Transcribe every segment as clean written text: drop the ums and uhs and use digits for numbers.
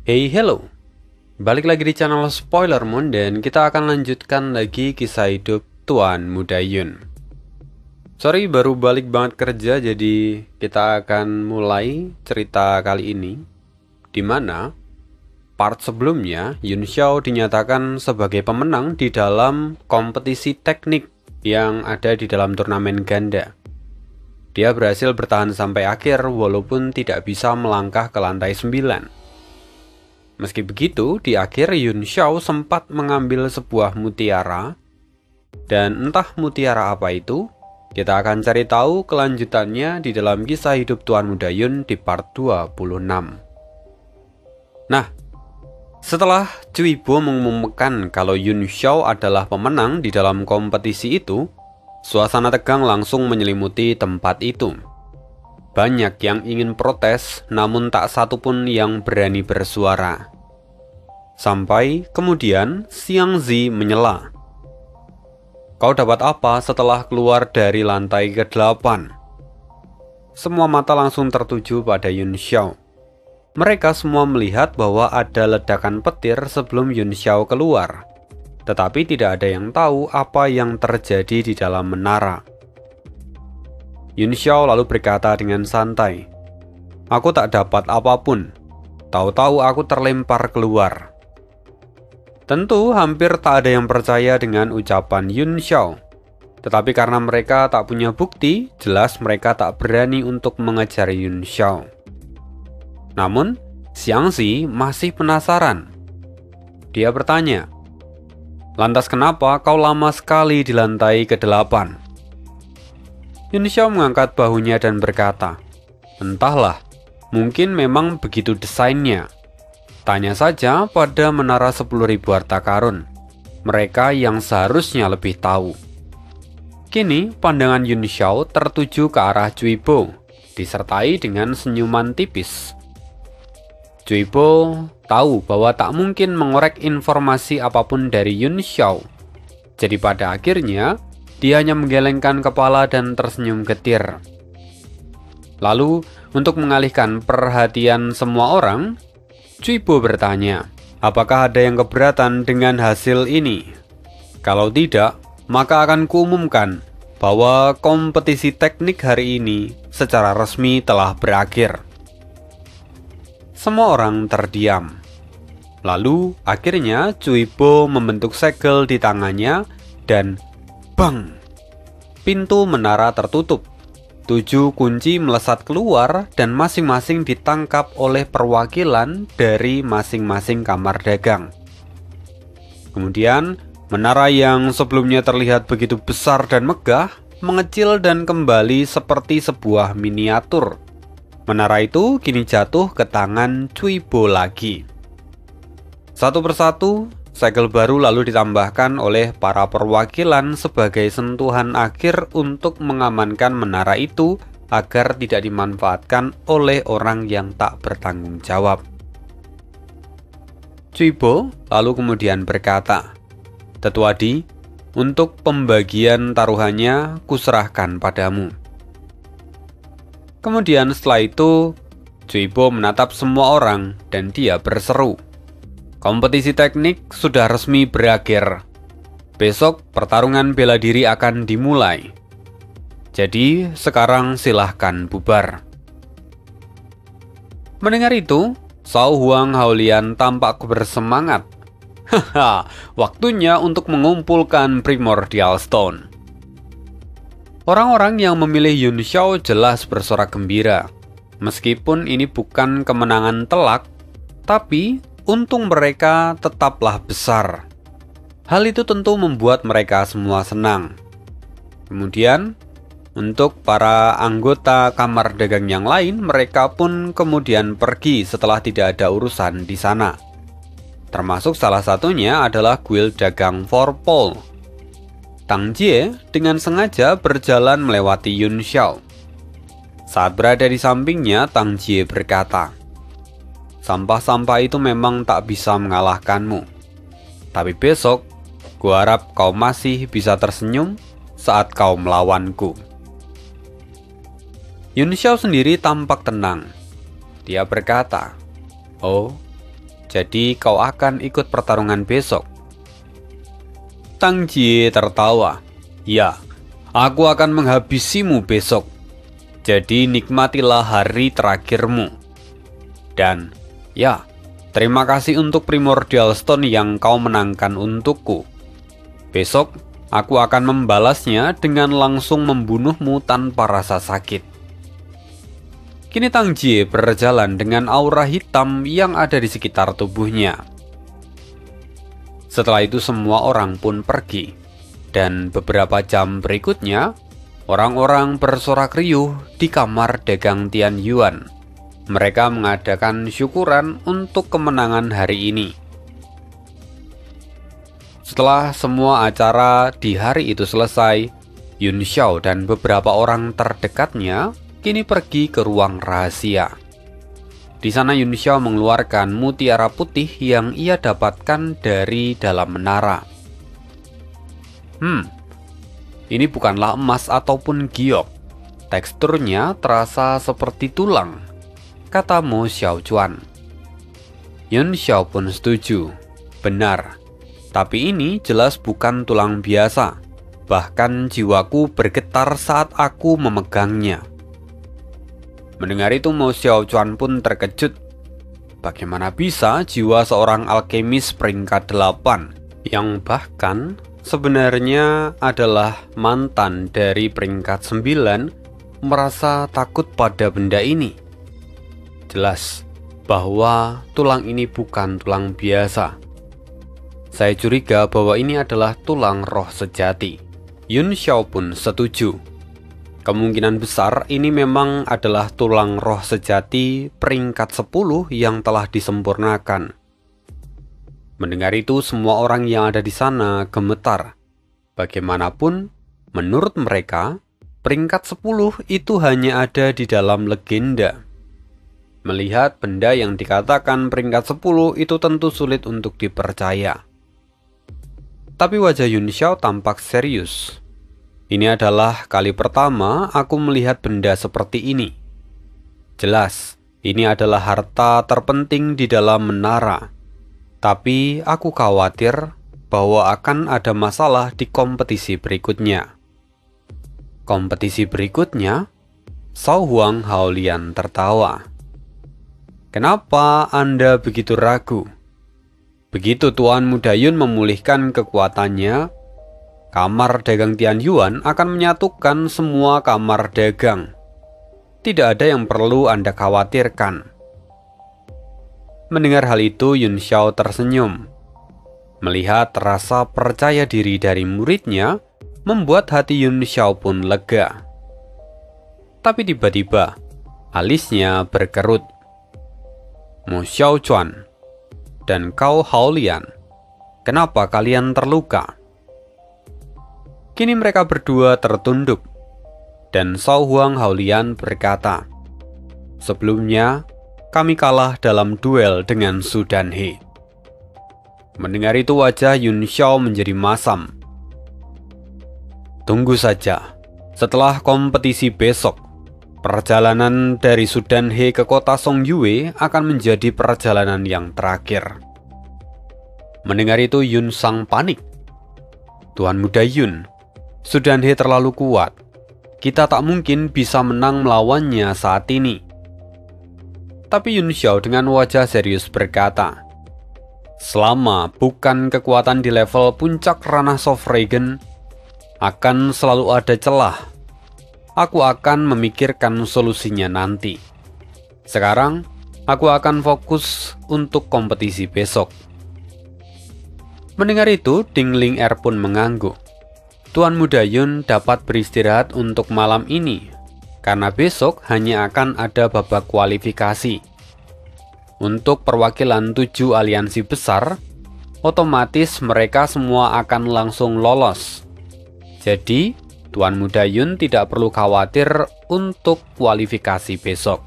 Hey, hello. Balik lagi di channel Spoiler Moon dan kita akan lanjutkan lagi kisah hidup Tuan Muda Yun. Sorry, baru balik banget kerja, jadi kita akan mulai cerita kali ini, di mana part sebelumnya Yun Xiao dinyatakan sebagai pemenang di dalam kompetisi teknik yang ada di dalam turnamen ganda. Dia berhasil bertahan sampai akhir walaupun tidak bisa melangkah ke lantai 9. Meski begitu, di akhir Yun Xiao sempat mengambil sebuah mutiara, dan entah mutiara apa itu, kita akan cari tahu kelanjutannya di dalam kisah hidup Tuan Muda Yun di part 26. Nah, setelah Cui Bo mengumumkan kalau Yun Xiao adalah pemenang di dalam kompetisi itu, suasana tegang langsung menyelimuti tempat itu. Banyak yang ingin protes, namun tak satu pun yang berani bersuara. Sampai kemudian Xiang Zi menyela. Kau dapat apa setelah keluar dari lantai ke-8? Semua mata langsung tertuju pada Yun Xiao. Mereka semua melihat bahwa ada ledakan petir sebelum Yun Xiao keluar. Tetapi tidak ada yang tahu apa yang terjadi di dalam menara. Yun Xiao lalu berkata dengan santai, "Aku tak dapat apapun. Tahu-tahu aku terlempar keluar." Tentu hampir tak ada yang percaya dengan ucapan Yun Xiao. Tetapi karena mereka tak punya bukti, jelas mereka tak berani untuk mengejar Yun Xiao. Namun, Xiang Zi masih penasaran. Dia bertanya, "Lantas kenapa kau lama sekali di lantai ke-8? Yun Xiao mengangkat bahunya dan berkata, "Entahlah, mungkin memang begitu desainnya. Tanya saja pada menara 10.000 harta karun. Mereka yang seharusnya lebih tahu." Kini pandangan Yun Xiao tertuju ke arah Cui Bo, disertai dengan senyuman tipis. Cui Bo tahu bahwa tak mungkin mengorek informasi apapun dari Yun Xiao. Jadi pada akhirnya, dia hanya menggelengkan kepala dan tersenyum getir. Lalu, untuk mengalihkan perhatian semua orang, Cui Bo bertanya, "Apakah ada yang keberatan dengan hasil ini? Kalau tidak, maka akan kuumumkan bahwa kompetisi teknik hari ini secara resmi telah berakhir." Semua orang terdiam. Lalu, akhirnya Cui Bo membentuk segel di tangannya dan bang! Pintu menara tertutup. 7 kunci melesat keluar dan masing-masing ditangkap oleh perwakilan dari masing-masing kamar dagang. Kemudian, menara yang sebelumnya terlihat begitu besar dan megah, mengecil dan kembali seperti sebuah miniatur. Menara itu kini jatuh ke tangan Cui Bo lagi. Satu persatu, segel baru lalu ditambahkan oleh para perwakilan sebagai sentuhan akhir untuk mengamankan menara itu agar tidak dimanfaatkan oleh orang yang tak bertanggung jawab. Cui Bo lalu kemudian berkata, "Tetuadi, untuk pembagian taruhannya kuserahkan padamu." Kemudian setelah itu, Cui Bo menatap semua orang dan dia berseru, "Kompetisi teknik sudah resmi berakhir. Besok pertarungan bela diri akan dimulai. Jadi sekarang silahkan bubar." Mendengar itu, Shao Huang Haolian tampak bersemangat. "Haha, waktunya untuk mengumpulkan Primordial Stone." Orang-orang yang memilih Yun Xiao jelas bersorak gembira. Meskipun ini bukan kemenangan telak, tapi untung mereka tetaplah besar. Hal itu tentu membuat mereka semua senang. Kemudian, untuk para anggota kamar dagang yang lain, mereka pun kemudian pergi setelah tidak ada urusan di sana. Termasuk salah satunya adalah kuil dagang Forpol. Tang Jie dengan sengaja berjalan melewati Yun Xiao. Saat berada di sampingnya, Tang Jie berkata, "Sampah-sampah itu memang tak bisa mengalahkanmu. Tapi besok, gua harap kau masih bisa tersenyum saat kau melawanku." Yun Xiao sendiri tampak tenang. Dia berkata, "Oh, Jadi kau akan ikut pertarungan besok. Tang Jie tertawa. Ya, aku akan menghabisimu besok. Jadi nikmatilah hari terakhirmu. Dan ya, terima kasih untuk Primordial Stone yang kau menangkan untukku. Besok, aku akan membalasnya dengan langsung membunuhmu tanpa rasa sakit. Kini Tang Jie berjalan dengan aura hitam yang ada di sekitar tubuhnya. Setelah itu semua orang pun pergi. Dan beberapa jam berikutnya, orang-orang bersorak riuh di kamar dagang Tian Yuan. Mereka mengadakan syukuran untuk kemenangan hari ini. Setelah semua acara di hari itu selesai, Yun Xiao dan beberapa orang terdekatnya kini pergi ke ruang rahasia. Di sana Yun Xiao mengeluarkan mutiara putih yang ia dapatkan dari dalam menara. Ini bukanlah emas ataupun giok. Teksturnya terasa seperti tulang, kata Mo Xiaochuan. Yun Xiao pun setuju. Benar, tapi ini jelas bukan tulang biasa. Bahkan jiwaku bergetar saat aku memegangnya. Mendengar itu Mo Xiaochuan pun terkejut. Bagaimana bisa jiwa seorang alkemis peringkat 8 yang bahkan sebenarnya adalah mantan dari peringkat 9 merasa takut pada benda ini? Jelas bahwa tulang ini bukan tulang biasa. Saya curiga bahwa ini adalah tulang roh sejati. Yun Xiao pun setuju. Kemungkinan besar ini memang adalah tulang roh sejati peringkat 10 yang telah disempurnakan. Mendengar itu semua orang yang ada di sana gemetar. Bagaimanapun, menurut mereka, peringkat 10 itu hanya ada di dalam legenda. Melihat benda yang dikatakan peringkat 10 itu tentu sulit untuk dipercaya. Tapi wajah Yun Xiao tampak serius. Ini adalah kali pertama aku melihat benda seperti ini. Jelas, ini adalah harta terpenting di dalam menara. Tapi aku khawatir bahwa akan ada masalah di kompetisi berikutnya. Kompetisi berikutnya? Sao Huang Haolian tertawa. Kenapa Anda begitu ragu? Begitu Tuan Muda Yun memulihkan kekuatannya, kamar dagang Tian Yuan akan menyatukan semua kamar dagang. Tidak ada yang perlu Anda khawatirkan. Mendengar hal itu, Yun Xiao tersenyum. Melihat rasa percaya diri dari muridnya, membuat hati Yun Xiao pun lega. Tapi tiba-tiba, alisnya berkerut. Mo Xiaochuan dan Cao Haolian, kenapa kalian terluka? Kini mereka berdua tertunduk, dan Sao Huang Haolian berkata, sebelumnya kami kalah dalam duel dengan Su Danhe. Mendengar itu wajah Yun Xiao menjadi masam. Tunggu saja, setelah kompetisi besok, perjalanan dari Su Danhe ke kota Songyue akan menjadi perjalanan yang terakhir. Mendengar itu Yun Sang panik. Tuan Muda Yun, Su Danhe terlalu kuat. Kita tak mungkin bisa menang melawannya saat ini. Tapi Yun Xiao dengan wajah serius berkata, selama bukan kekuatan di level puncak ranah Sovereign, akan selalu ada celah. Aku akan memikirkan solusinya nanti. Sekarang, aku akan fokus untuk kompetisi besok. Mendengar itu, Ding Ling Er pun mengangguk. Tuan Muda Yun dapat beristirahat untuk malam ini, karena besok hanya akan ada babak kualifikasi. Untuk perwakilan 7 aliansi besar, otomatis mereka semua akan langsung lolos. Jadi, Tuan Muda Yun tidak perlu khawatir untuk kualifikasi besok.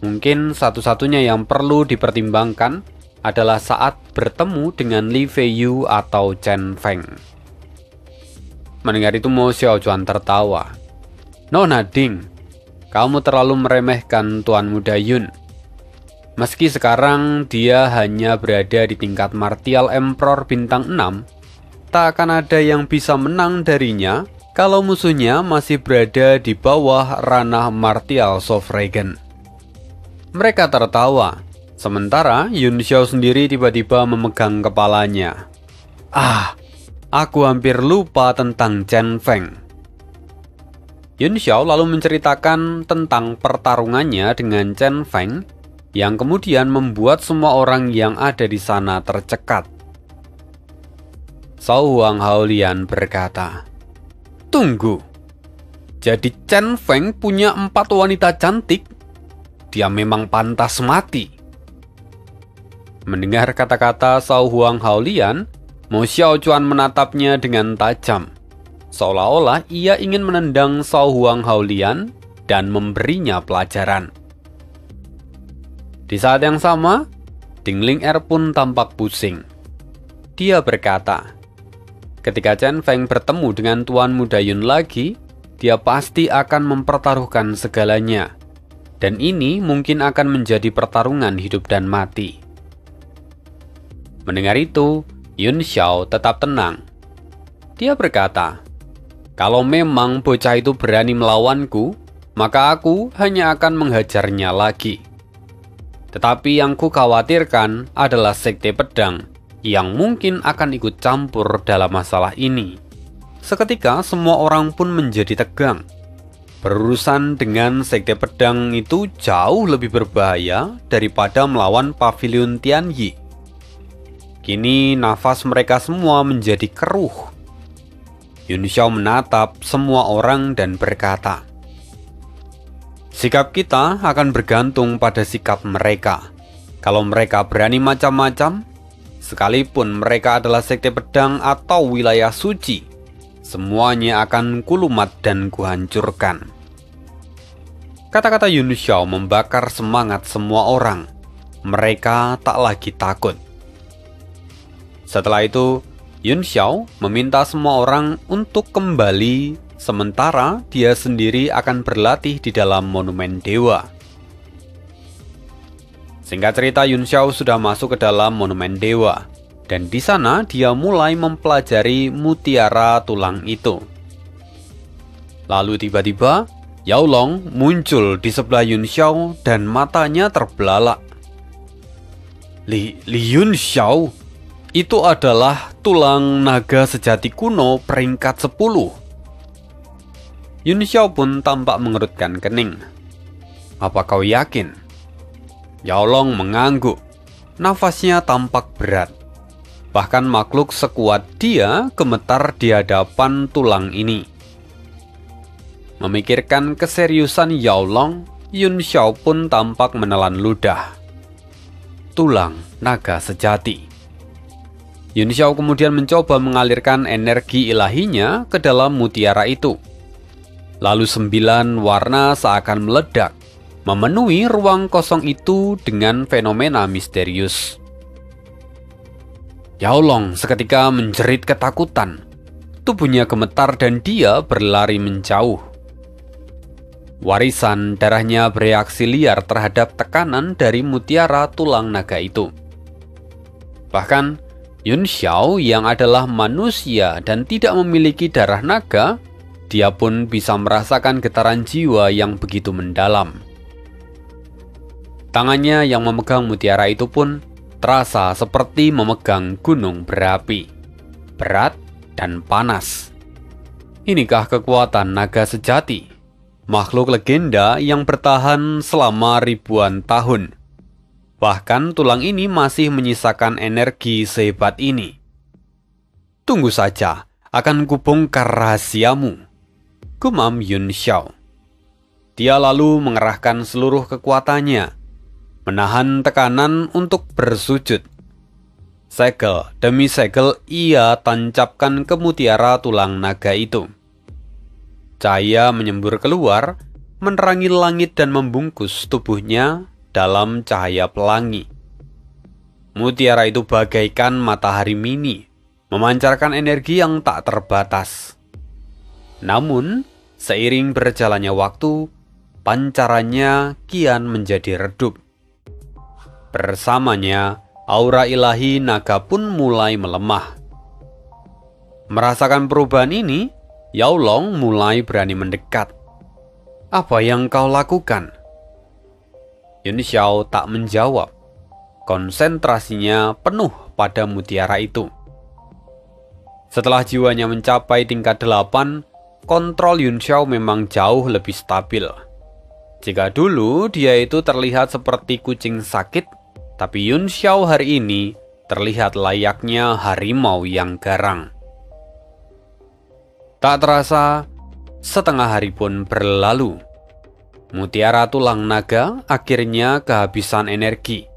Mungkin satu-satunya yang perlu dipertimbangkan adalah saat bertemu dengan Li Feiyu atau Chen Feng. Mendengar itu Mo Xiaochuan tertawa. Nona Ding, kamu terlalu meremehkan Tuan Muda Yun. Meski sekarang dia hanya berada di tingkat martial emperor bintang 6, tak akan ada yang bisa menang darinya kalau musuhnya masih berada di bawah ranah martial sovereign. Mereka tertawa, sementara Yun Xiao sendiri tiba-tiba memegang kepalanya. Aku hampir lupa tentang Chen Feng. Yun Xiao lalu menceritakan tentang pertarungannya dengan Chen Feng yang kemudian membuat semua orang yang ada di sana tercekat. Cao Huang Haolian berkata, "Tunggu, jadi Chen Feng punya 4 wanita cantik? Dia memang pantas mati." Mendengar kata-kata Cao Huang Haolian, Mo Xiaochuan menatapnya dengan tajam, seolah-olah ia ingin menendang Cao Huang Haolian dan memberinya pelajaran. Di saat yang sama, Ding Ling Er pun tampak pusing. Dia berkata, ketika Chen Feng bertemu dengan Tuan Muda Yun lagi, dia pasti akan mempertaruhkan segalanya. Dan ini mungkin akan menjadi pertarungan hidup dan mati. Mendengar itu, Yun Xiao tetap tenang. Dia berkata, kalau memang bocah itu berani melawanku, maka aku hanya akan menghajarnya lagi. Tetapi yang ku khawatirkan adalah Sekte Pedang yang mungkin akan ikut campur dalam masalah ini. Seketika semua orang pun menjadi tegang. Berurusan dengan Sekte Pedang itu jauh lebih berbahaya daripada melawan Pavilion Tianyi. Kini nafas mereka semua menjadi keruh. Yun Xiao menatap semua orang dan berkata, sikap kita akan bergantung pada sikap mereka. Kalau mereka berani macam-macam, sekalipun mereka adalah Sekte Pedang atau wilayah suci, semuanya akan kulumat dan kuhancurkan. Kata-kata Yun Xiao membakar semangat semua orang. Mereka tak lagi takut. Setelah itu, Yun Xiao meminta semua orang untuk kembali, sementara dia sendiri akan berlatih di dalam monumen dewa. Singkat cerita, Yun Xiao sudah masuk ke dalam monumen dewa, dan di sana dia mulai mempelajari mutiara tulang itu. Lalu tiba-tiba, Yao Long muncul di sebelah Yun Xiao dan matanya terbelalak. Li Yun Xiao, itu adalah tulang naga sejati kuno peringkat 10. Yun Xiao pun tampak mengerutkan kening. Apa kau yakin? Yao Long mengangguk. Nafasnya tampak berat. Bahkan makhluk sekuat dia gemetar di hadapan tulang ini. Memikirkan keseriusan Yao Long, Yun Xiao pun tampak menelan ludah. Tulang naga sejati. Yun Xiao kemudian mencoba mengalirkan energi ilahinya ke dalam mutiara itu. Lalu 9 warna seakan meledak, memenuhi ruang kosong itu dengan fenomena misterius. Yao Long seketika menjerit ketakutan. Tubuhnya gemetar dan dia berlari menjauh. Warisan darahnya bereaksi liar terhadap tekanan dari mutiara tulang naga itu. Bahkan, Yun Xiao yang adalah manusia dan tidak memiliki darah naga, dia pun bisa merasakan getaran jiwa yang begitu mendalam. Tangannya yang memegang mutiara itu pun terasa seperti memegang gunung berapi, berat dan panas. Inikah kekuatan naga sejati, makhluk legenda yang bertahan selama ribuan tahun. Bahkan tulang ini masih menyisakan energi sehebat ini. Tunggu saja, akan kubongkar rahasiamu, gumam Yun Xiao. Dia lalu mengerahkan seluruh kekuatannya, menahan tekanan untuk bersujud. Segel demi segel ia tancapkan ke mutiara tulang naga itu. Cahaya menyembur keluar, menerangi langit dan membungkus tubuhnya dalam cahaya pelangi. Mutiara itu bagaikan matahari mini, memancarkan energi yang tak terbatas. Namun, seiring berjalannya waktu, pancarannya kian menjadi redup. Bersamanya, aura ilahi naga pun mulai melemah. Merasakan perubahan ini, Yao Long mulai berani mendekat. "Apa yang kau lakukan?" Yun Xiao tak menjawab. Konsentrasinya penuh pada mutiara itu. Setelah jiwanya mencapai tingkat 8, kontrol Yun Xiao memang jauh lebih stabil. Jika dulu dia itu terlihat seperti kucing sakit, tapi Yun Xiao hari ini terlihat layaknya harimau yang garang. Tak terasa, setengah hari pun berlalu. Mutiara tulang naga akhirnya kehabisan energi,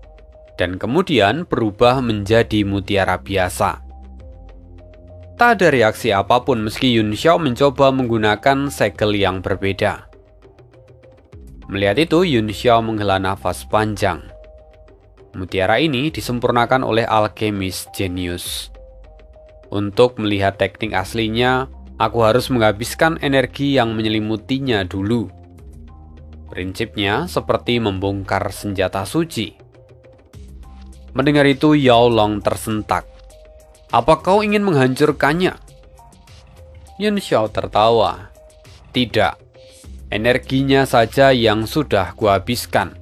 dan kemudian berubah menjadi mutiara biasa. Tak ada reaksi apapun meski Yun Xiao mencoba menggunakan segel yang berbeda. Melihat itu, Yun Xiao menghela nafas panjang. Mutiara ini disempurnakan oleh alkemis jenius. Untuk melihat teknik aslinya, aku harus menghabiskan energi yang menyelimutinya dulu. Prinsipnya seperti membongkar senjata suci. Mendengar itu, Yao Long tersentak. "Apa kau ingin menghancurkannya?" Yun Xiao tertawa. "Tidak. Energinya saja yang sudah kuhabiskan.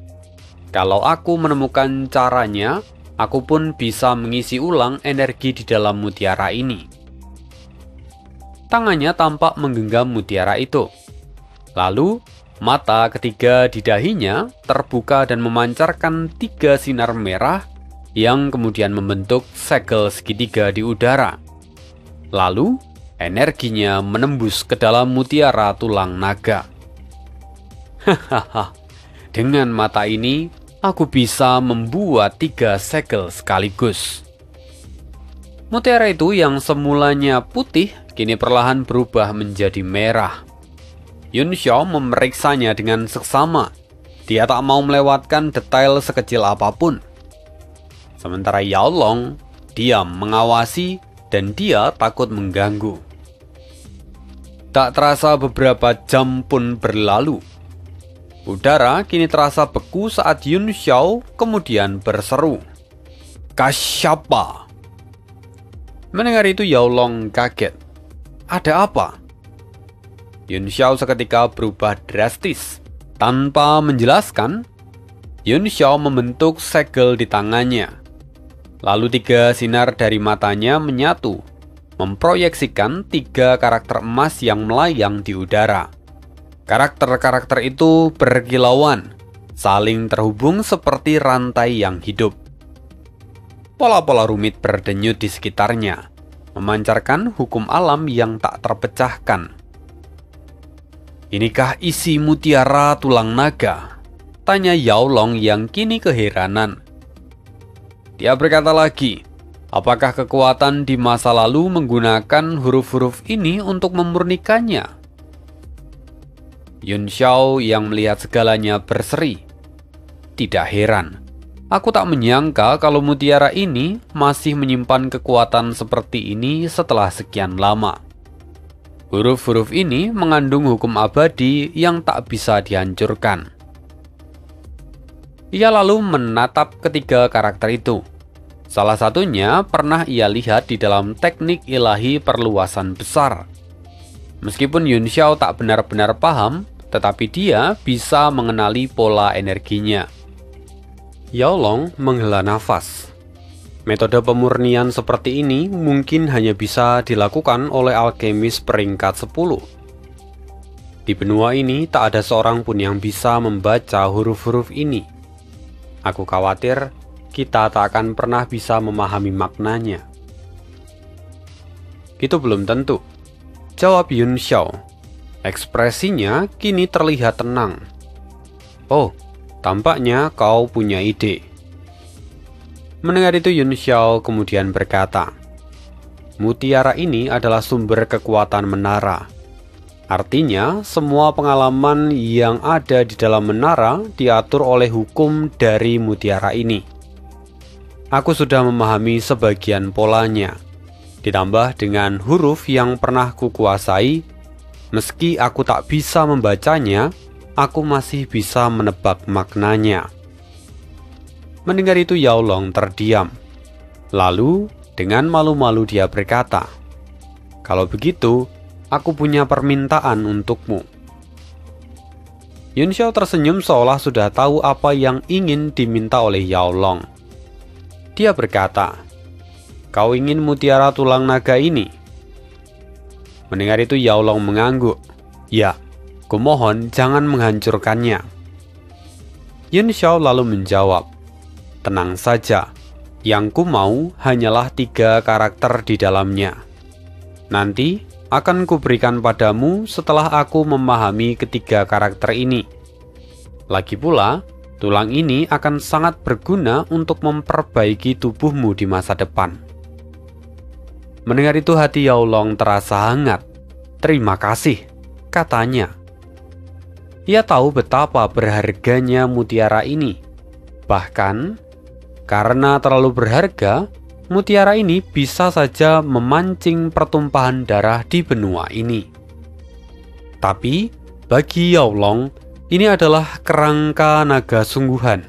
Kalau aku menemukan caranya, aku pun bisa mengisi ulang energi di dalam mutiara ini." Tangannya tampak menggenggam mutiara itu. Lalu, mata ketiga di dahinya terbuka dan memancarkan 3 sinar merah yang kemudian membentuk segel segitiga di udara. Lalu, energinya menembus ke dalam mutiara tulang naga. "Hahaha, dengan mata ini, aku bisa membuat 3 segel sekaligus." Mutiara itu yang semulanya putih, kini perlahan berubah menjadi merah. Yun Xiao memeriksanya dengan seksama. Dia tak mau melewatkan detail sekecil apapun. Sementara Yao Long diam mengawasi dan dia takut mengganggu. Tak terasa beberapa jam pun berlalu. Udara kini terasa beku saat Yun Xiao kemudian berseru, "Kasyapa!" Mendengar itu, Yao Long kaget. "Ada apa?" Yun Xiao seketika berubah drastis. Tanpa menjelaskan, Yun Xiao membentuk segel di tangannya. Lalu 3 sinar dari matanya menyatu, memproyeksikan 3 karakter emas yang melayang di udara. Karakter-karakter itu berkilauan, saling terhubung seperti rantai yang hidup. Pola-pola rumit berdenyut di sekitarnya, memancarkan hukum alam yang tak terpecahkan. "Inikah isi mutiara tulang naga?" tanya Yao Long yang kini keheranan. Dia berkata lagi, "Apakah kekuatan di masa lalu menggunakan huruf-huruf ini untuk memurnikannya?" Yun Xiao yang melihat segalanya berseri. "Tidak heran. Aku tak menyangka kalau mutiara ini masih menyimpan kekuatan seperti ini setelah sekian lama. Huruf-huruf ini mengandung hukum abadi yang tak bisa dihancurkan." Ia lalu menatap ketiga karakter itu. Salah satunya pernah ia lihat di dalam teknik ilahi perluasan besar. Meskipun Yun Xiao tak benar-benar paham, tetapi dia bisa mengenali pola energinya. Yao Long menghela nafas. Metode pemurnian seperti ini mungkin hanya bisa dilakukan oleh alkemis peringkat 10. Di benua ini tak ada seorang pun yang bisa membaca huruf-huruf ini. Aku khawatir kita tak akan pernah bisa memahami maknanya. Itu belum tentu, jawab Yun Xiao. Ekspresinya kini terlihat tenang. "Oh, tampaknya kau punya ide." Mendengar itu, Yun Xiao kemudian berkata, "Mutiara ini adalah sumber kekuatan menara. Artinya, semua pengalaman yang ada di dalam menara diatur oleh hukum dari mutiara ini. Aku sudah memahami sebagian polanya, ditambah dengan huruf yang pernah kukuasai. Meski aku tak bisa membacanya, aku masih bisa menebak maknanya." Mendengar itu Yao Long terdiam. Lalu dengan malu-malu dia berkata, "Kalau begitu, aku punya permintaan untukmu." Yun Xiao tersenyum seolah sudah tahu apa yang ingin diminta oleh Yao Long. Dia berkata, "Kau ingin mutiara tulang naga ini?" Mendengar itu Yao Long mengangguk. "Ya, kumohon jangan menghancurkannya." Yun Xiao lalu menjawab, "Tenang saja, yang ku mau hanyalah 3 karakter di dalamnya. Nanti akan kuberikan padamu setelah aku memahami ketiga karakter ini. Lagi pula, tulang ini akan sangat berguna untuk memperbaiki tubuhmu di masa depan." Mendengar itu hati Yao Long terasa hangat. "Terima kasih," katanya. Ia tahu betapa berharganya mutiara ini. Bahkan, karena terlalu berharga, mutiara ini bisa saja memancing pertumpahan darah di benua ini. Tapi, bagi Yao Long, ini adalah kerangka naga sungguhan.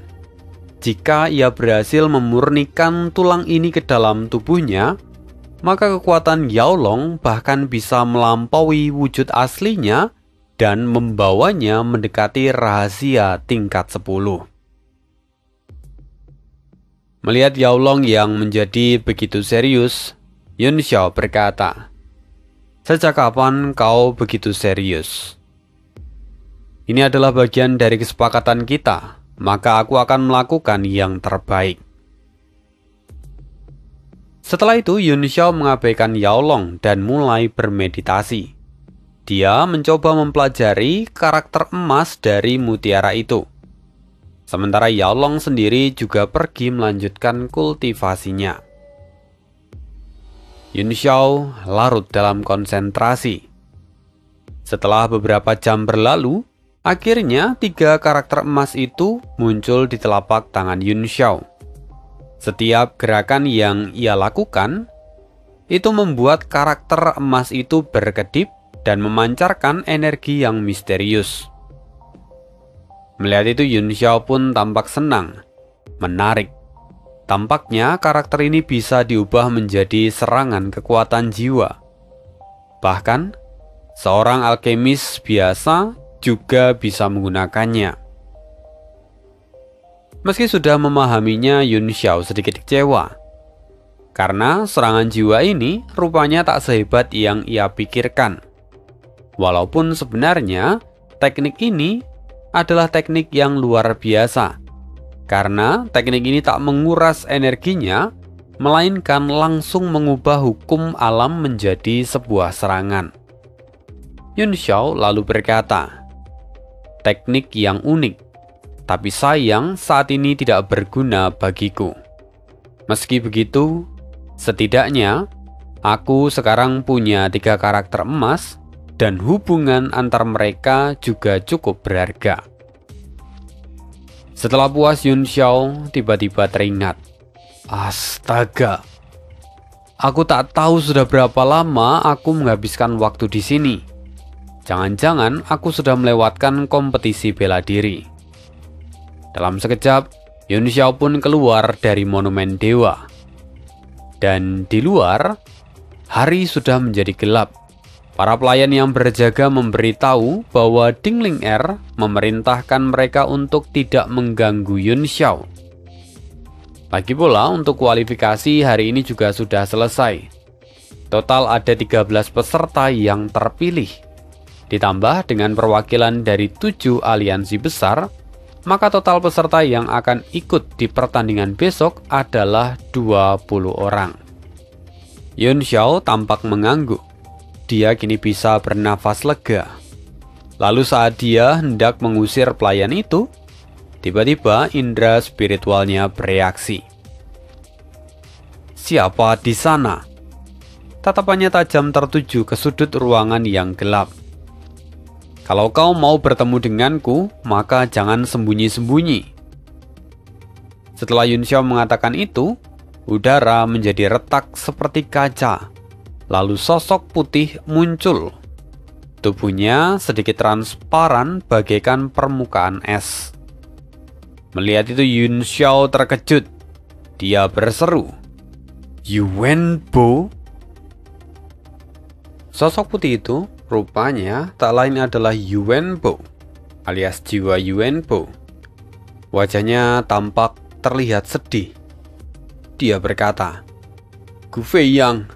Jika ia berhasil memurnikan tulang ini ke dalam tubuhnya, maka kekuatan Yao Long bahkan bisa melampaui wujud aslinya dan membawanya mendekati rahasia tingkat 10. Melihat Yao Long yang menjadi begitu serius, Yun Xiao berkata, "Sejak kapan kau begitu serius? Ini adalah bagian dari kesepakatan kita, maka aku akan melakukan yang terbaik." Setelah itu Yun Xiao mengabaikan Yao Long dan mulai bermeditasi. Dia mencoba mempelajari karakter emas dari mutiara itu. Sementara Yao Long sendiri juga pergi melanjutkan kultivasinya. Yun Xiao larut dalam konsentrasi. Setelah beberapa jam berlalu, akhirnya 3 karakter emas itu muncul di telapak tangan Yun Xiao. Setiap gerakan yang ia lakukan, itu membuat karakter emas itu berkedip dan memancarkan energi yang misterius. Melihat itu Yun Xiao pun tampak senang. Menarik. Tampaknya karakter ini bisa diubah menjadi serangan kekuatan jiwa. Bahkan, seorang alkemis biasa juga bisa menggunakannya. Meski sudah memahaminya, Yun Xiao sedikit kecewa. Karena serangan jiwa ini rupanya tak sehebat yang ia pikirkan. Walaupun sebenarnya teknik ini adalah teknik yang luar biasa, karena teknik ini tak menguras energinya, melainkan langsung mengubah hukum alam menjadi sebuah serangan. Yun Xiao lalu berkata, "Teknik yang unik, tapi sayang saat ini tidak berguna bagiku. Meski begitu, setidaknya aku sekarang punya 3 karakter emas, dan hubungan antar mereka juga cukup berharga." Setelah puas, Yun Xiao tiba-tiba teringat, "Astaga, aku tak tahu sudah berapa lama aku menghabiskan waktu di sini. Jangan-jangan aku sudah melewatkan kompetisi bela diri." Dalam sekejap, Yun Xiao pun keluar dari monumen dewa. Dan di luar, hari sudah menjadi gelap. Para pelayan yang berjaga memberitahu bahwa Dingling Er memerintahkan mereka untuk tidak mengganggu Yun Xiao. Lagi pula untuk kualifikasi hari ini juga sudah selesai. Total ada 13 peserta yang terpilih. Ditambah dengan perwakilan dari 7 aliansi besar, maka total peserta yang akan ikut di pertandingan besok adalah 20 orang. Yun Xiao tampak mengangguk. Dia kini bisa bernafas lega. Lalu saat dia hendak mengusir pelayan itu, tiba-tiba indera spiritualnya bereaksi. "Siapa di sana?" Tatapannya tajam tertuju ke sudut ruangan yang gelap. "Kalau kau mau bertemu denganku, maka jangan sembunyi-sembunyi." Setelah Yun Xiao mengatakan itu, udara menjadi retak seperti kaca. Lalu sosok putih muncul. Tubuhnya sedikit transparan bagaikan permukaan es. Melihat itu Yun Xiao terkejut. Dia berseru, "Yuanbo?" Sosok putih itu rupanya tak lain adalah Yuanbo, alias jiwa Yuanbo. Wajahnya tampak terlihat sedih. Dia berkata, "Gu Feiyang,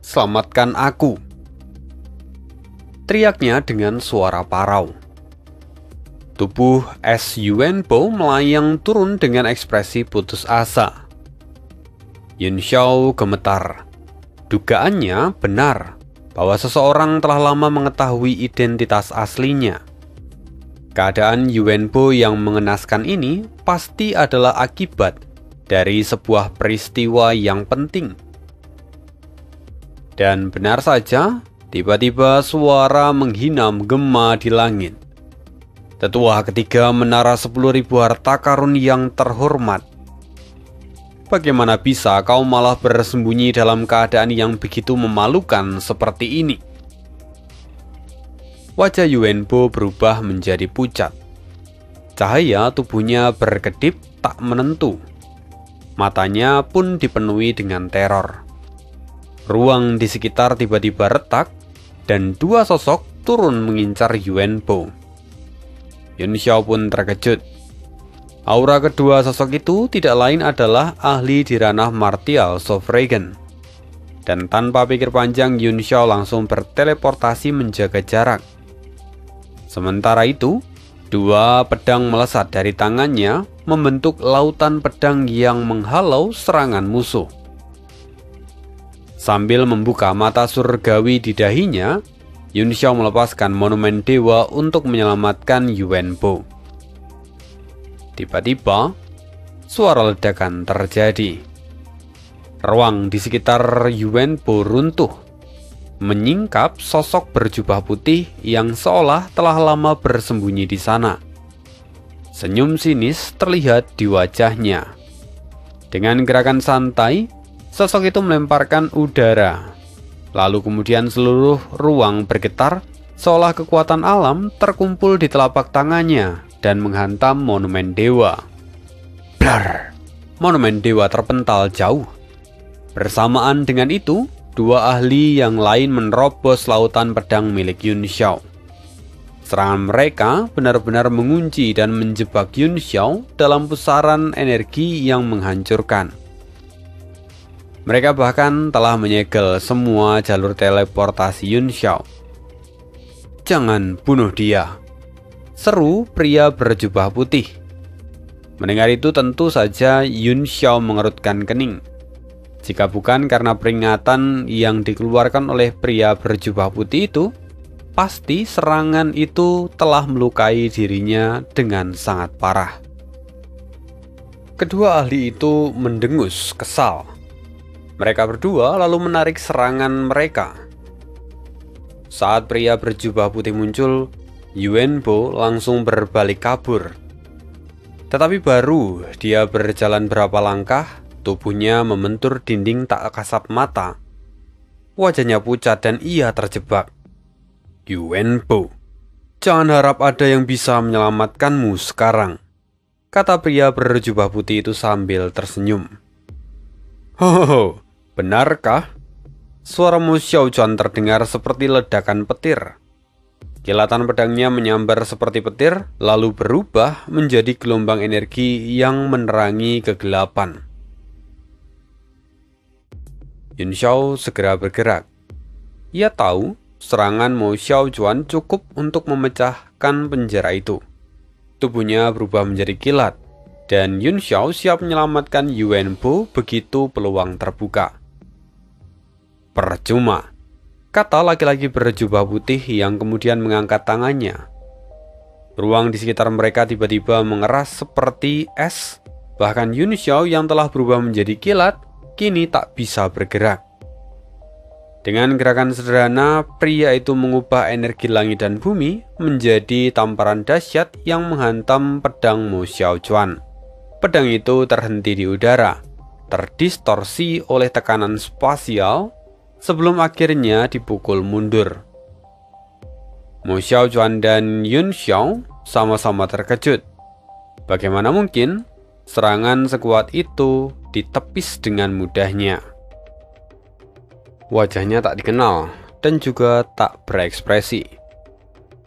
selamatkan aku!" Teriaknya dengan suara parau. Tubuh es Yuanbo melayang turun dengan ekspresi putus asa. Yun Xiao gemetar. Dugaannya benar bahwa seseorang telah lama mengetahui identitas aslinya. Keadaan Yuanbo yang mengenaskan ini pasti adalah akibat dari sebuah peristiwa yang penting. Dan benar saja, tiba-tiba suara menghina menggema di langit. Tetua ketiga menara 10.000 harta karun yang terhormat. Bagaimana bisa kau malah bersembunyi dalam keadaan yang begitu memalukan seperti ini? Wajah Yuanbo berubah menjadi pucat. Cahaya tubuhnya berkedip tak menentu. Matanya pun dipenuhi dengan teror. Ruang di sekitar tiba-tiba retak dan dua sosok turun mengincar Yuanbo. Yun Xiao pun terkejut. Aura kedua sosok itu tidak lain adalah ahli di ranah martial Sovragen. Dan tanpa pikir panjang, Yun Xiao langsung berteleportasi menjaga jarak. Sementara itu, dua pedang melesat dari tangannya membentuk lautan pedang yang menghalau serangan musuh. Sambil membuka mata surgawi di dahinya, Yun Xiao melepaskan monumen dewa untuk menyelamatkan Yuanbo. Tiba-tiba, suara ledakan terjadi. Ruang di sekitar Yuanbo runtuh, menyingkap sosok berjubah putih yang seolah telah lama bersembunyi di sana. Senyum sinis terlihat di wajahnya. Dengan gerakan santai, sosok itu melemparkan udara. Lalu kemudian seluruh ruang bergetar, seolah kekuatan alam terkumpul di telapak tangannya dan menghantam monumen dewa. Blar! Monumen dewa terpental jauh. Bersamaan dengan itu, dua ahli yang lain menerobos lautan pedang milik Yun Xiao. Serangan mereka benar-benar mengunci dan menjebak Yun Xiao dalam pusaran energi yang menghancurkan. Mereka bahkan telah menyegel semua jalur teleportasi Yun Xiao. "Jangan bunuh dia," seru pria berjubah putih. Mendengar itu tentu saja Yun Xiao mengerutkan kening. Jika bukan karena peringatan yang dikeluarkan oleh pria berjubah putih itu, pasti serangan itu telah melukai dirinya dengan sangat parah. Kedua ahli itu mendengus kesal. Mereka berdua lalu menarik serangan mereka. Saat pria berjubah putih muncul, Yuanbo langsung berbalik kabur. Tetapi baru dia berjalan berapa langkah, tubuhnya membentur dinding tak kasat mata. Wajahnya pucat dan ia terjebak. "Yuanbo, jangan harap ada yang bisa menyelamatkanmu sekarang," kata pria berjubah putih itu sambil tersenyum. "Hohoho, benarkah?" Suara Mo Xiaojuan terdengar seperti ledakan petir. Kilatan pedangnya menyambar seperti petir, lalu berubah menjadi gelombang energi yang menerangi kegelapan. Yun Xiao segera bergerak. Ia tahu serangan Mo Xiaojuan cukup untuk memecahkan penjara itu. Tubuhnya berubah menjadi kilat, dan Yun Xiao siap menyelamatkan Yuanbo begitu peluang terbuka. "Percuma," kata laki-laki berjubah putih yang kemudian mengangkat tangannya. Ruang di sekitar mereka tiba-tiba mengeras seperti es. Bahkan Yun Xiao yang telah berubah menjadi kilat, kini tak bisa bergerak. Dengan gerakan sederhana, pria itu mengubah energi langit dan bumi menjadi tamparan dahsyat yang menghantam pedang Mo Xiaojuan. Pedang itu terhenti di udara, terdistorsi oleh tekanan spasial, sebelum akhirnya dipukul mundur. Mo Xiaojuan dan Yun Xiao sama-sama terkejut. Bagaimana mungkin serangan sekuat itu ditepis dengan mudahnya? Wajahnya tak dikenal dan juga tak berekspresi.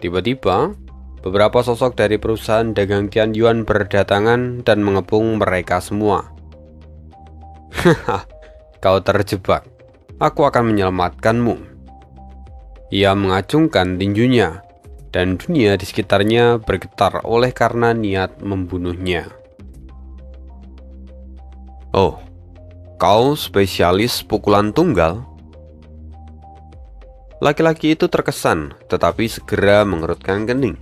Tiba-tiba, beberapa sosok dari perusahaan dagang Tianyuan berdatangan dan mengepung mereka semua. Haha, kau terjebak. Aku akan menyelamatkanmu. Ia mengacungkan tinjunya, dan dunia di sekitarnya bergetar oleh karena niat membunuhnya. Oh, kau spesialis pukulan tunggal? Laki-laki itu terkesan, tetapi segera mengerutkan kening.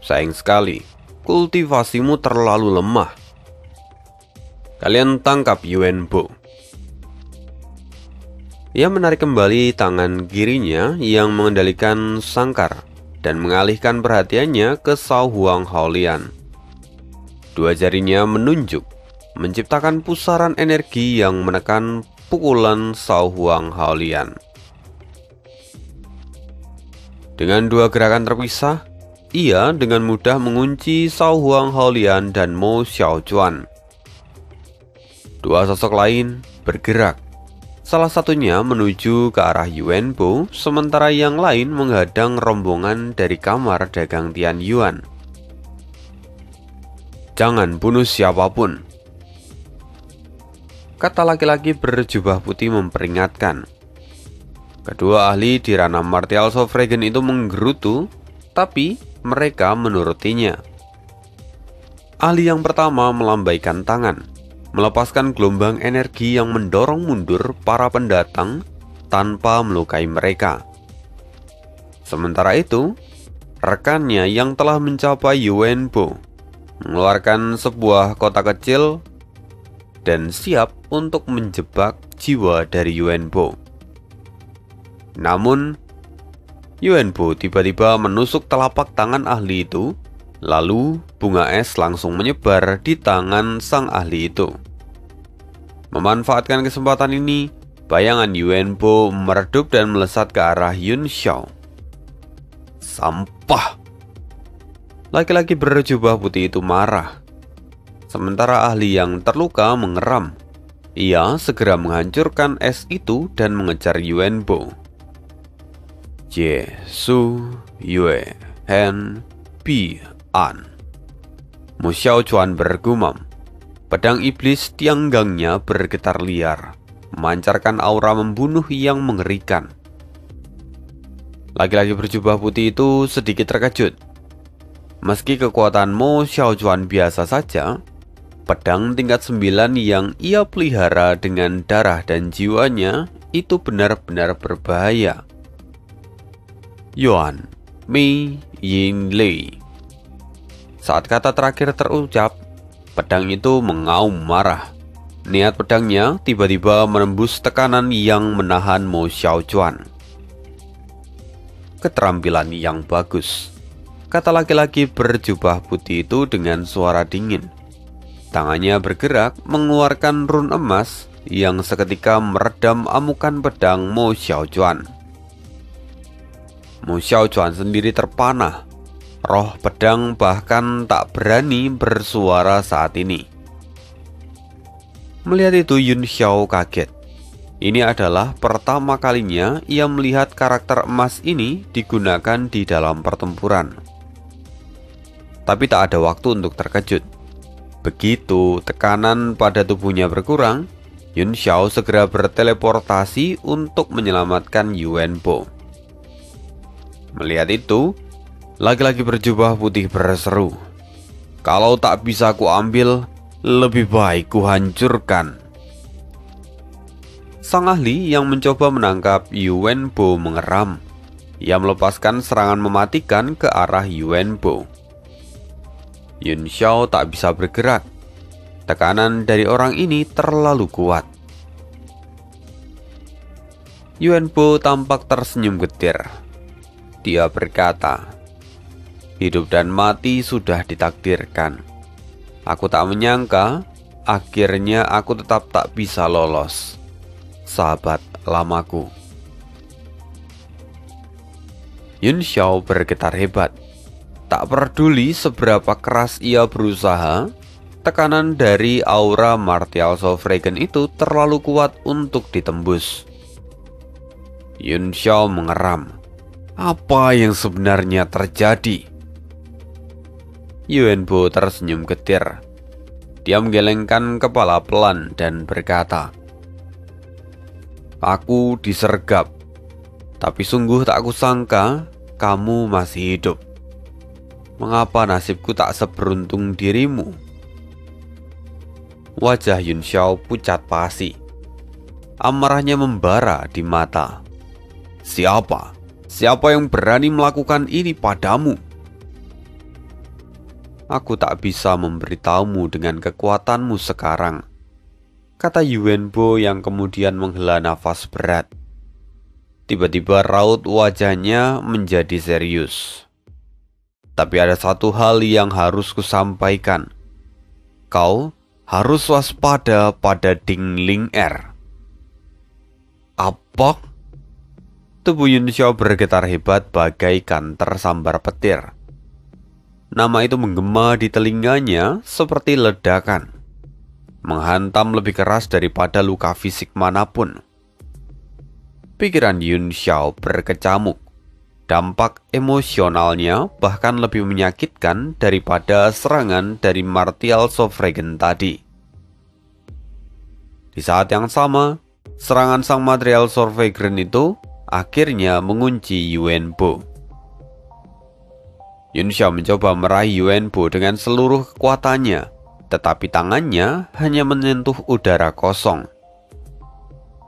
Sayang sekali, kultivasimu terlalu lemah. Kalian tangkap Yuan Bo. Ia menarik kembali tangan kirinya yang mengendalikan sangkar dan mengalihkan perhatiannya ke Shao Huang Haolian. Dua jarinya menunjuk, menciptakan pusaran energi yang menekan pukulan Shao Huang Haolian. Dengan dua gerakan terpisah, ia dengan mudah mengunci Shao Huang Haolian dan Mo Xiaochuan. Dua sosok lain bergerak, salah satunya menuju ke arah Yuan Bo, sementara yang lain menghadang rombongan dari kamar dagang Tianyuan. Jangan bunuh siapapun, kata laki-laki berjubah putih memperingatkan. Kedua ahli di ranah martial Sofregen itu menggerutu, tapi mereka menurutinya. Ahli yang pertama melambaikan tangan, melepaskan gelombang energi yang mendorong mundur para pendatang tanpa melukai mereka. Sementara itu, rekannya yang telah mencapai Yuan Bo mengeluarkan sebuah kotak kecil dan siap untuk menjebak jiwa dari Yuan Bo. Namun, Yuan Bo tiba-tiba menusuk telapak tangan ahli itu, lalu bunga es langsung menyebar di tangan sang ahli itu. Memanfaatkan kesempatan ini, bayangan Yuan Bo meredup dan melesat ke arah Yun Xiao. Sampah! Laki-laki berjubah putih itu marah. Sementara ahli yang terluka mengeram. Ia segera menghancurkan es itu dan mengejar Yuan Bo. Jie Su Yue Hen Pi An. Mo Xiaochuan bergumam. Pedang iblis tianggangnya bergetar liar, memancarkan aura membunuh yang mengerikan. Laki-laki berjubah putih itu sedikit terkejut. Meski kekuatan Mo Xiaochuan biasa saja, pedang tingkat 9 yang ia pelihara dengan darah dan jiwanya itu benar-benar berbahaya. Yuan Mei Yin Lei. Saat kata terakhir terucap, pedang itu mengaum marah. Niat pedangnya tiba-tiba menembus tekanan yang menahan Mo Xiaochuan. Keterampilan yang bagus, kata laki-laki berjubah putih itu dengan suara dingin. Tangannya bergerak mengeluarkan rune emas yang seketika meredam amukan pedang Mo Xiaochuan. Mo Xiaochuan sendiri terpanah. Roh pedang bahkan tak berani bersuara saat ini. Melihat itu Yun Xiao kaget. Ini adalah pertama kalinya ia melihat karakter emas ini digunakan di dalam pertempuran. Tapi tak ada waktu untuk terkejut. Begitu tekanan pada tubuhnya berkurang, Yun Xiao segera berteleportasi untuk menyelamatkan Yuan Bo. Melihat itu, laki-laki berjubah putih berseru, "Kalau tak bisa kuambil, lebih baik kuhancurkan." Sang ahli yang mencoba menangkap Yuan Bo mengeram. Ia melepaskan serangan mematikan ke arah Yuan Bo. Yun Xiao tak bisa bergerak. Tekanan dari orang ini terlalu kuat. Yuan Bo tampak tersenyum getir. Dia berkata, "Hidup dan mati sudah ditakdirkan. Aku tak menyangka, akhirnya aku tetap tak bisa lolos. Sahabat lamaku." Yun Xiao bergetar hebat. Tak peduli seberapa keras ia berusaha, tekanan dari aura martial Sovereign itu terlalu kuat untuk ditembus. Yun Xiao mengeram. Apa yang sebenarnya terjadi? Yuan Bo tersenyum getir. Dia menggelengkan kepala pelan dan berkata, Aku disergap, tapi sungguh tak kusangka kamu masih hidup. Mengapa nasibku tak seberuntung dirimu? Wajah Yun Xiao pucat pasi. Amarahnya membara di mata. Siapa? Siapa yang berani melakukan ini padamu? Aku tak bisa memberitahumu dengan kekuatanmu sekarang, kata Yuan Bo yang kemudian menghela nafas berat. Tiba-tiba raut wajahnya menjadi serius. Tapi ada satu hal yang harus kusampaikan. Kau harus waspada pada Ding Ling Er. Apa? Tubuh Yun Xiao bergetar hebat bagaikan tersambar petir. Nama itu menggema di telinganya seperti ledakan, menghantam lebih keras daripada luka fisik manapun. Pikiran Yun Xiao berkecamuk. Dampak emosionalnya bahkan lebih menyakitkan daripada serangan dari martial Sovereign tadi. Di saat yang sama, serangan sang martial Sovereign itu akhirnya mengunci Yuan Bo. Yun Xiao mencoba meraih Yuan Bo dengan seluruh kekuatannya, tetapi tangannya hanya menyentuh udara kosong.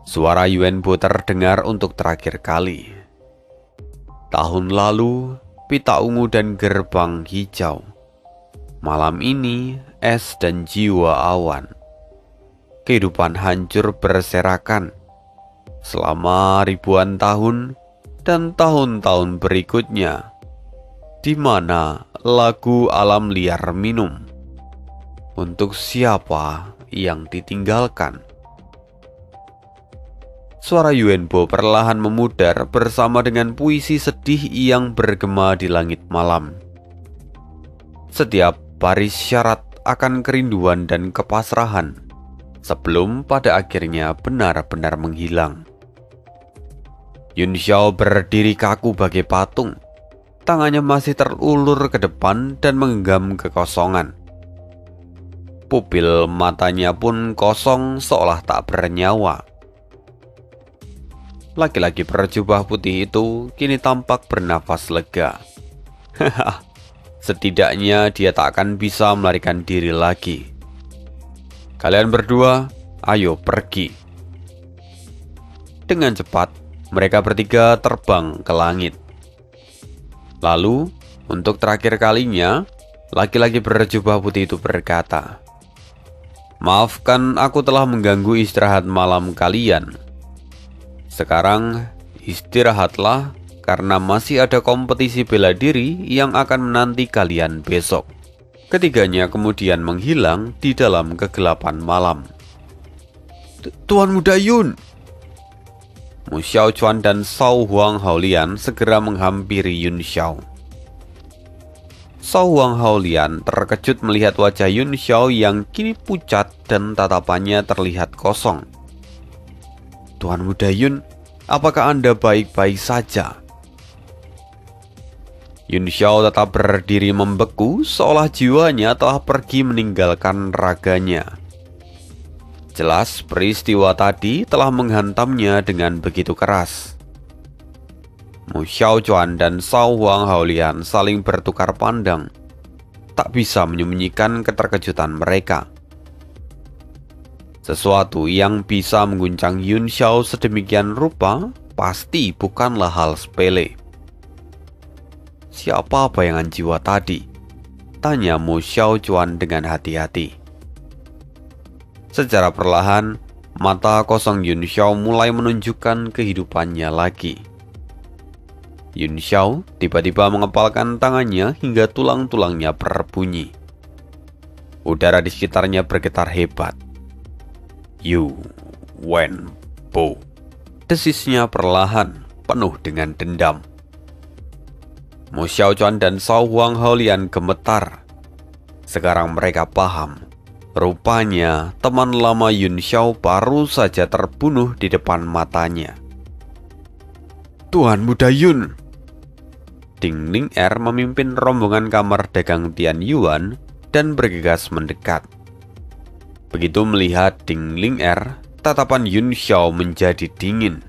Suara Yuan Bo terdengar untuk terakhir kali. Tahun lalu, pita ungu dan gerbang hijau. Malam ini, es dan jiwa awan. Kehidupan hancur berserakan. Selama ribuan tahun dan tahun-tahun berikutnya, di mana lagu alam liar minum. Untuk siapa yang ditinggalkan? Suara Yuan Bo perlahan memudar bersama dengan puisi sedih yang bergema di langit malam. Setiap baris syarat akan kerinduan dan kepasrahan, sebelum pada akhirnya benar-benar menghilang. Yun Xiao berdiri kaku bagai patung. Tangannya masih terulur ke depan dan menggenggam kekosongan. Pupil matanya pun kosong seolah tak bernyawa. Laki-laki berjubah putih itu kini tampak bernafas lega. Setidaknya dia tak akan bisa melarikan diri lagi. Kalian berdua, ayo pergi. Dengan cepat, mereka bertiga terbang ke langit. Lalu, untuk terakhir kalinya, laki-laki berjubah putih itu berkata, Maafkan aku telah mengganggu istirahat malam kalian. Sekarang istirahatlah karena masih ada kompetisi bela diri yang akan menanti kalian besok. Ketiganya kemudian menghilang di dalam kegelapan malam. Tuan Muda Yun! Mu Xiao Chuan dan Shao Huang Haolian segera menghampiri Yun Xiao. Shao Huang Haolian terkejut melihat wajah Yun Xiao yang kini pucat dan tatapannya terlihat kosong. Tuan Muda Yun, apakah Anda baik-baik saja? Yun Xiao tetap berdiri membeku seolah jiwanya telah pergi meninggalkan raganya. Jelas peristiwa tadi telah menghantamnya dengan begitu keras. Mu Xiao Chuan dan Shao Huang Haolian saling bertukar pandang, tak bisa menyembunyikan keterkejutan mereka. Sesuatu yang bisa mengguncang Yun Xiao sedemikian rupa pasti bukanlah hal sepele. Siapa bayangan jiwa tadi? Tanya Mu Xiao Chuan dengan hati-hati. Secara perlahan, mata kosong Yun Xiao mulai menunjukkan kehidupannya lagi. Yun Xiao tiba-tiba mengepalkan tangannya hingga tulang-tulangnya berbunyi. Udara di sekitarnya bergetar hebat. Yuan Bo, desisnya perlahan, penuh dengan dendam. Mo Xiaochuan dan Shao Huang Haolian gemetar. Sekarang mereka paham. Rupanya teman lama Yun Xiao baru saja terbunuh di depan matanya. Tuan Muda Yun. Ding Ling Er memimpin rombongan kamar dagang Tian Yuan dan bergegas mendekat. Begitu melihat Ding Ling Er, tatapan Yun Xiao menjadi dingin.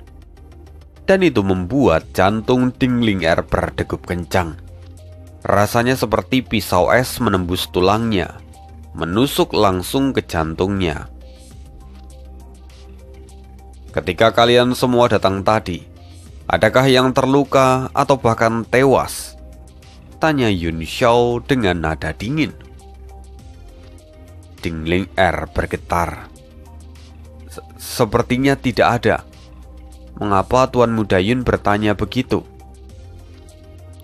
Dan itu membuat jantung Ding Ling Er berdegup kencang. Rasanya seperti pisau es menembus tulangnya, menusuk langsung ke jantungnya. Ketika kalian semua datang tadi, adakah yang terluka atau bahkan tewas? Tanya Yun Xiao dengan nada dingin. Ding Ling Er bergetar. Sepertinya tidak ada. Mengapa Tuan Muda Yun bertanya begitu?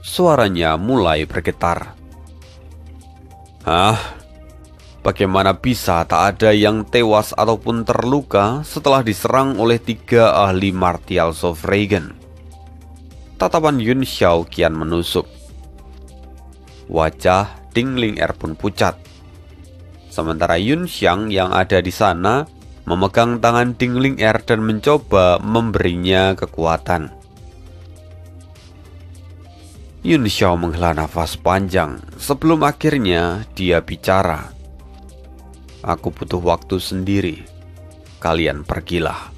Suaranya mulai bergetar. Bagaimana bisa tak ada yang tewas ataupun terluka setelah diserang oleh 3 ahli martial Zofragan? Tatapan Yun Xiao kian menusuk. Wajah Ding Ling Er pun pucat. Sementara Yun Xiang yang ada di sana memegang tangan Ding Ling Er dan mencoba memberinya kekuatan. Yun Xiao menghela nafas panjang sebelum akhirnya dia bicara. Aku butuh waktu sendiri. Kalian pergilah.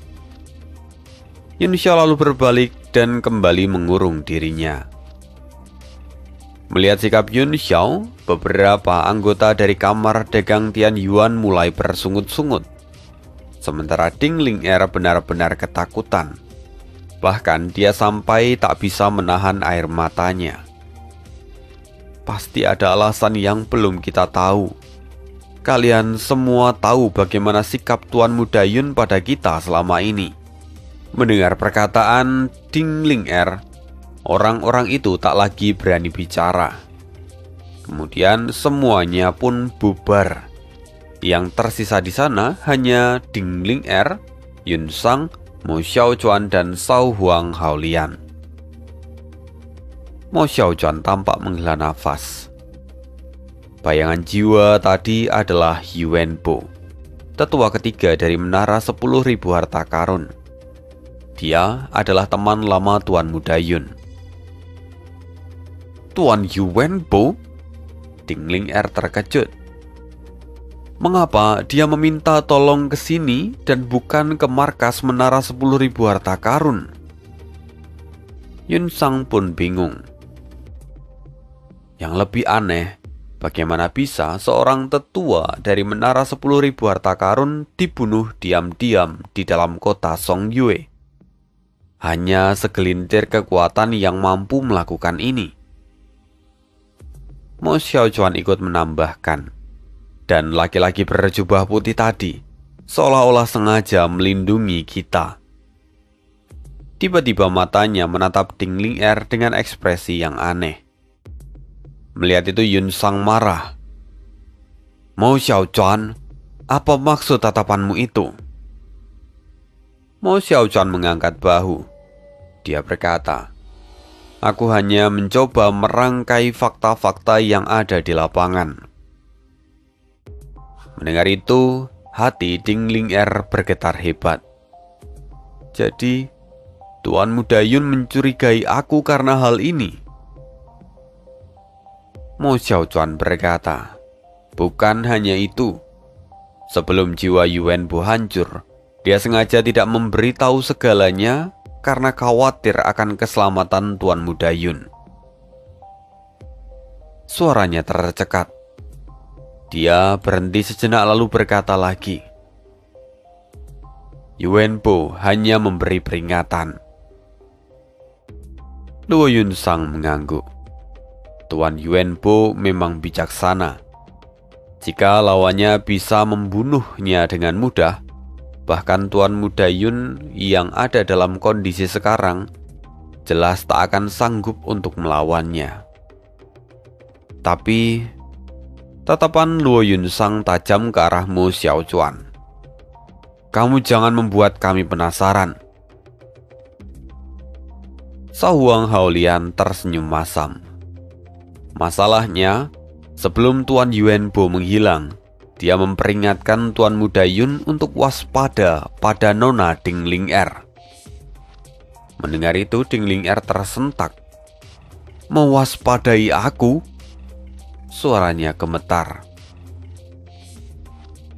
Yun Xiao lalu berbalik dan kembali mengurung dirinya. Melihat sikap Yun Xiao, beberapa anggota dari kamar dagang Tian Yuan mulai bersungut-sungut. Sementara Ding Ling Er benar-benar ketakutan. Bahkan dia sampai tak bisa menahan air matanya. Pasti ada alasan yang belum kita tahu. Kalian semua tahu bagaimana sikap Tuan Muda Yun pada kita selama ini. Mendengar perkataan Ding Ling Er, orang-orang itu tak lagi berani bicara. Kemudian semuanya pun bubar. Yang tersisa di sana hanya Ding Ling Er, Yun Sang, Mo Xiaochuan dan Shao Huang Haolian. Mo Xiaochuan tampak menghela nafas. Bayangan jiwa tadi adalah Yuan Bo, tetua ketiga dari menara 10.000 harta karun. Dia adalah teman lama Tuan Muda Yun. Tuan Yuan Bo? Ding Ling Er terkejut. Mengapa dia meminta tolong ke sini dan bukan ke markas menara 10.000 harta karun? Yun Sang pun bingung. Yang lebih aneh, bagaimana bisa seorang tetua dari menara 10.000 harta karun dibunuh diam-diam di dalam kota Songyue? Hanya segelintir kekuatan yang mampu melakukan ini. Mo Xiaochuan ikut menambahkan. Dan laki-laki berjubah putih tadi seolah-olah sengaja melindungi kita. Tiba-tiba matanya menatap Ding Ling Er dengan ekspresi yang aneh. Melihat itu Yun Sang marah. Mo Xiaochuan, apa maksud tatapanmu itu? Mo Xiaochuan mengangkat bahu. Dia berkata, aku hanya mencoba merangkai fakta-fakta yang ada di lapangan. Mendengar itu, hati Ding Ling Er bergetar hebat. Jadi, Tuan Muda Yun mencurigai aku karena hal ini. Mo Xiaochuan berkata, bukan hanya itu. Sebelum jiwa Yuan Bo hancur, dia sengaja tidak memberitahu segalanya karena khawatir akan keselamatan Tuan Muda Yun. Suaranya tercekat. Dia berhenti sejenak lalu berkata lagi, Yuan Bo hanya memberi peringatan. Luo Yun Sang mengangguk. Tuan Yuan Bo memang bijaksana. Jika lawannya bisa membunuhnya dengan mudah, bahkan Tuan Muda Yun yang ada dalam kondisi sekarang jelas tak akan sanggup untuk melawannya. Tapi tatapan Luo Yun Sang tajam ke arah Mo Xiaochuan. Kamu jangan membuat kami penasaran. Shao Huang Haolian tersenyum masam. Masalahnya, sebelum Tuan Yuanbo menghilang, dia memperingatkan Tuan Muda Yun untuk waspada pada Nona Ding Ling Er. Mendengar itu, Ding Ling Er tersentak. "Mewaspadai aku?" Suaranya gemetar.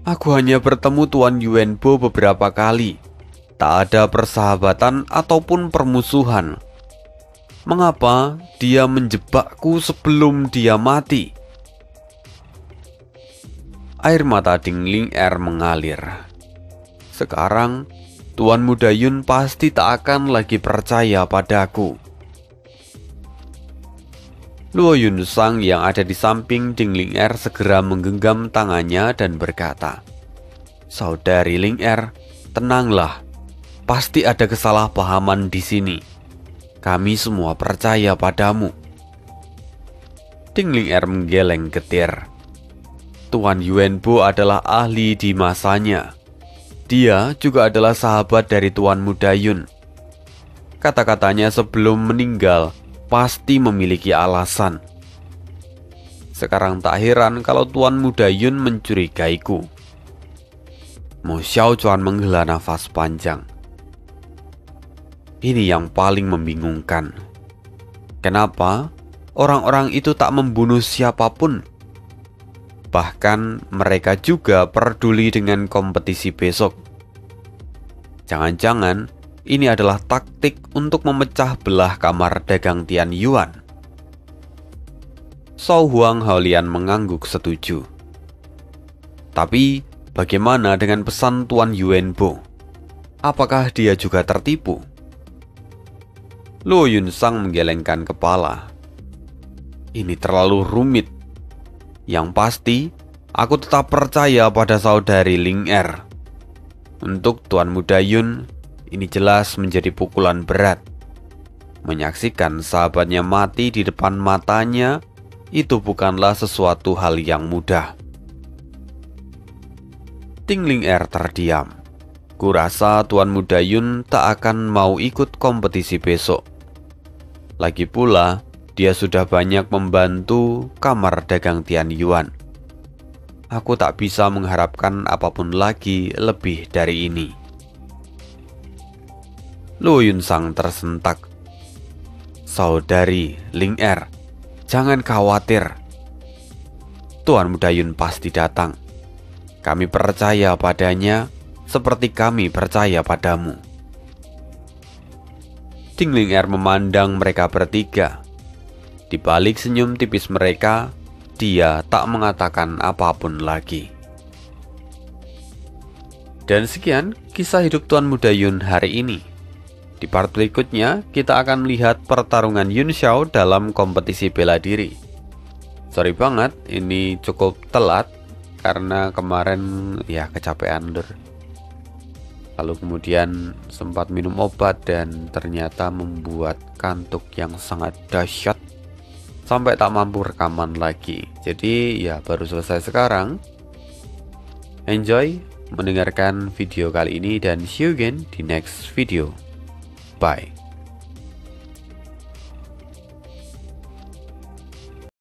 "Aku hanya bertemu Tuan Yuanbo beberapa kali. Tak ada persahabatan ataupun permusuhan. Mengapa dia menjebakku sebelum dia mati?" Air mata Ding Ling Er mengalir. Sekarang, Tuan Muda Yun pasti tak akan lagi percaya padaku. Luo Yun Sang yang ada di samping Ding Ling Er segera menggenggam tangannya dan berkata, "Saudari Ling Er, tenanglah. Pasti ada kesalahpahaman di sini. Kami semua percaya padamu." Ding Ling Er menggeleng getir. Tuan Yuanbo adalah ahli di masanya. Dia juga adalah sahabat dari Tuan Muda Yun. Kata-katanya sebelum meninggal pasti memiliki alasan. Sekarang tak heran kalau Tuan Muda Yun mencurigaiku. Mo Xiaochuan menghela nafas panjang. Ini yang paling membingungkan. Kenapa orang-orang itu tak membunuh siapapun? Bahkan mereka juga peduli dengan kompetisi besok. Jangan-jangan ini adalah taktik untuk memecah belah kamar dagang Tian Yuan. Shou Huang Haolian mengangguk setuju. Tapi bagaimana dengan pesan Tuan Yuanbo? Apakah dia juga tertipu? Luo Yun Sang menggelengkan kepala. Ini terlalu rumit. Yang pasti, aku tetap percaya pada saudari Ling Er. Untuk Tuan Muda Yun, ini jelas menjadi pukulan berat. Menyaksikan sahabatnya mati di depan matanya, itu bukanlah sesuatu hal yang mudah. Ding Ling Er terdiam. Kurasa Tuan Muda Yun tak akan mau ikut kompetisi besok. Lagi pula, dia sudah banyak membantu kamar dagang Tian Yuan. Aku tak bisa mengharapkan apapun lagi lebih dari ini. Luo Yun Sang tersentak. Saudari Ling Er, jangan khawatir. Tuan Muda Yun pasti datang. Kami percaya padanya seperti kami percaya padamu. Ding Ling Er memandang mereka bertiga. Di balik senyum tipis mereka, dia tak mengatakan apapun lagi. Dan sekian kisah hidup Tuan Muda Yun hari ini. Di part berikutnya, kita akan melihat pertarungan Yun Xiao dalam kompetisi bela diri. Sorry banget, ini cukup telat karena kemarin ya kecapean lur. Lalu kemudian sempat minum obat dan ternyata membuat kantuk yang sangat dahsyat. Sampai tak mampu rekaman lagi. Jadi ya baru selesai sekarang. Enjoy mendengarkan video kali ini dan see you again di next video. Bye.